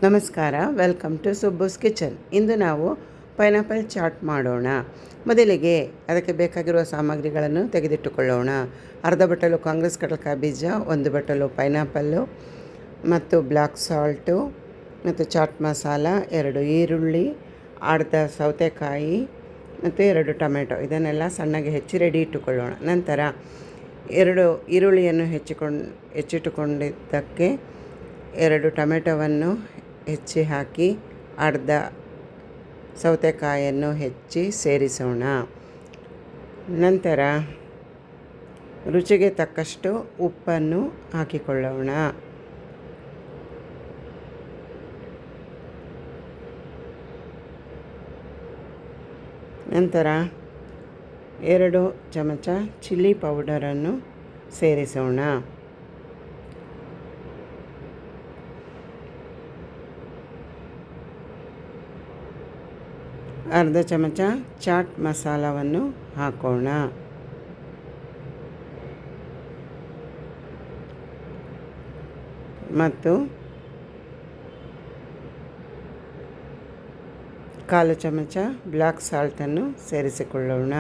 ನಮಸ್ಕಾರ, welcome to ಸುಬ್ಬುಸ್ kitchen. ಇಂದು ನಾವು pineapple chat ಮಾಡೋಣ. ಮೊದಲಿಗೆ ಅದಕ್ಕೆ ಬೇಕಾಗಿರುವ ಸಾಮಗ್ರಿಗಳನ್ನು ತೆಗೆದಿಟ್ಟುಕೊಳ್ಳೋಣ. ಅರ್ಧ ಬಟ್ಟಲು ಕಾಂಗ್ರೆಸ್ ಕಡಲೆಕಾಯಿ ಬೀಜ, 1 ಬಟ್ಟಲು ಪೈನಾಪಲ್ಲು ಮತ್ತು ಬ್ಲ್ಯಾಕ್ ಸಾಲ್ಟು ಮತ್ತು ಚಾಟ್ ಮಸಾಲ, 2 ಈರುಳ್ಳಿ, ಅರ್ಧ ಸೌತೆಕಾಯಿ ಮತ್ತು 2 ಟೊಮೆಟೊ. ಇದನ್ನೆಲ್ಲ ಸಣ್ಣಗೆ ಹೆಚ್ಚಿ ರೆಡಿ ಇಟ್ಟುಕೊಳ್ಳೋಣ. ನಂತರ 2 ಈರುಳ್ಳಿಯನ್ನು ಹೆಚ್ಚಿಟ್ಟುಕೊಂಡಿದ್ದಕ್ಕೆ 2 ಟೊಮೆಟೊವನ್ನು ಹೆಚ್ಚಿ ಹಾಕಿ ಅರ್ಧ ಸೌತೆಕಾಯನ್ನು ಹೆಚ್ಚಿ ಸೇರಿಸೋಣ. ನಂತರ ರುಚಿಗೆ ತಕ್ಕಷ್ಟು ಉಪ್ಪನ್ನು ಹಾಕಿಕೊಳ್ಳೋಣ. ನಂತರ 2 ಚಮಚ ಚಿಲ್ಲಿ ಪೌಡರನ್ನು ಸೇರಿಸೋಣ. ಅರ್ಧ ಚಮಚ ಚಾಟ್ ಮಸಾಲವನ್ನು ಹಾಕೋಣ. ಮತ್ತು 1/4 ಚಮಚ ಬ್ಲ್ಯಾಕ್ ಸಾಲ್ಟನ್ನು ಸೇರಿಸಿಕೊಳ್ಳೋಣ.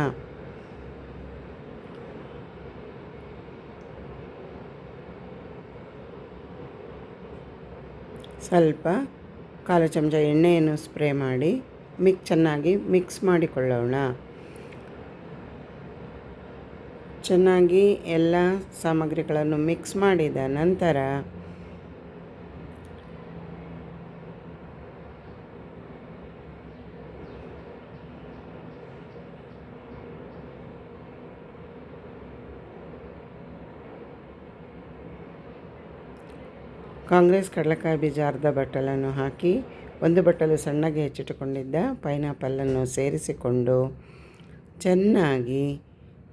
ಸ್ವಲ್ಪ 1/4 ಚಮಚ ಎಣ್ಣೆಯನ್ನು ಸ್ಪ್ರೇ ಮಾಡಿ ಚೆನ್ನಾಗಿ ಮಿಕ್ಸ್ ಮಾಡಿಕೊಳ್ಳೋಣ. ಚೆನ್ನಾಗಿ ಎಲ್ಲ ಸಾಮಗ್ರಿಗಳನ್ನು ಮಿಕ್ಸ್ ಮಾಡಿದ ನಂತರ ಕಾಂಗ್ರೆಸ್ ಕಡಲೆಕಾಯಿ ಬೀಜ ಅರ್ಧ ಬಟ್ಟಲನ್ನು ಹಾಕಿ 1 ಬಟ್ಟಲು ಸಣ್ಣಗೆ ಹೆಚ್ಚಿಟ್ಟುಕೊಂಡಿದ್ದ ಪೈನಾಪಲ್ಲನ್ನು ಸೇರಿಸಿಕೊಂಡು ಚೆನ್ನಾಗಿ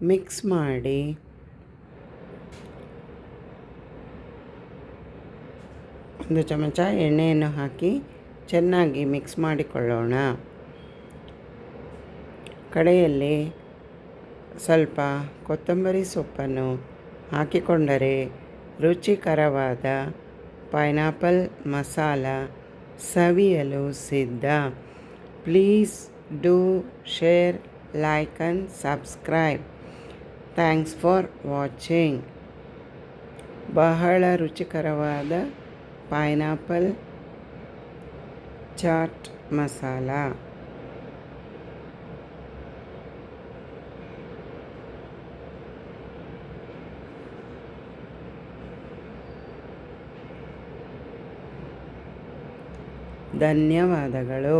ಮಿಕ್ಸ್ ಮಾಡಿ ಒಂದು ಚಮಚ ಎಣ್ಣೆಯನ್ನು ಹಾಕಿ ಚೆನ್ನಾಗಿ ಮಿಕ್ಸ್ ಮಾಡಿಕೊಳ್ಳೋಣ. ಕಡೆಯಲ್ಲಿ ಸ್ವಲ್ಪ ಕೊತ್ತಂಬರಿ ಸೊಪ್ಪನ್ನು ಹಾಕಿಕೊಂಡರೆ ರುಚಿಕರವಾದ ಪೈನಾಪಲ್ ಮಸಾಲ ಸವಿಯಲು ಸಿದ್ಧ. Please do share, like and subscribe. Thanks for watching. ಬಹಳ ರುಚಿಕರವಾದ ಪೈನಾಪಲ್ ಚಾಟ್ ಮಸಾಲ. ಧನ್ಯವಾದಗಳು.